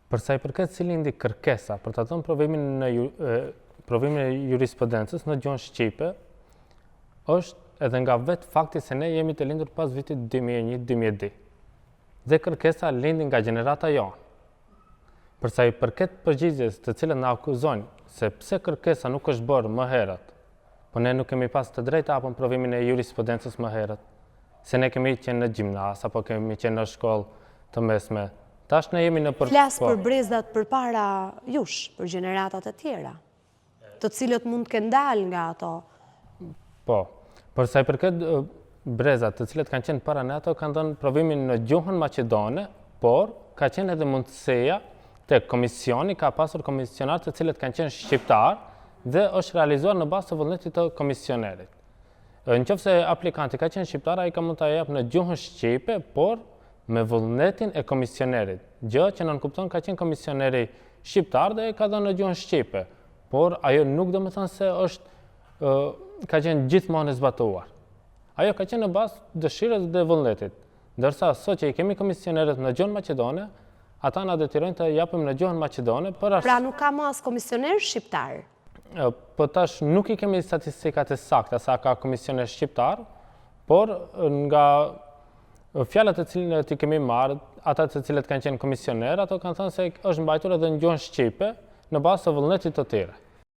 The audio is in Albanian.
Përsa i përket cili ndi kërkesa për të thënë provimin e jurisprudencës në gjuhën shqipe, është edhe nga vetë fakti se ne jemi të lindur pas vitit 2001-2002. Dhe kërkesa lindi nga gjenerata jonë. Përsa i përket përgjigjes të cilët na akuzojnë se pse kërkesa nuk është bërë më herët, po ne nuk kemi pas të drejtë apën provimin e jurisprudencës më herët, se ne kemi qenë në gjimnas, apo kemi qenë në shkollë të mesme. Tash ne jemi në Flas për brezdat përpara jush, për gjeneratat e tjera, të cilët mund të kenë dalë nga ato. Po, përsa i përket brezat të cilët kanë qenë para ne ato, kanë dhënë provimin në gjuhën maqedone, por ka qenë edhe mundësia të komisioni, ka pasur komisionar të cilët kanë qenë shqiptar dhe është realizuar në bazë të vullnetit të komisionerit. Në qoftë se aplikanti ka qenë shqiptar, ai ka mund ta jap në gjuhën shqipe, por me vullnetin e komisionerit. Gjë që nënkupton ka qenë komisioneri shqiptar dhe ka dhënë në gjuhën shqipe, por ajo nuk do të thonë se është ka qenë gjithmonë e zbatuar. Ajo ka qenë në bazë dëshirës dhe vullnetit. Ndërsa sot që i kemi komisionerët në gjuhën maqedone, ata na detyrojnë të japim në gjuhën maqedone për Pra nuk ka më as komisioner shqiptar. Po tash nuk i kemi statistikat e sakta sa ka komisioner shqiptar, por nga fjalët e cilët i kemi marrë, ata të cilët kanë qenë komisioner, ato kanë thënë se është mbajtur edhe në gjuhën shqipe në bazë të vullnetit të tyre.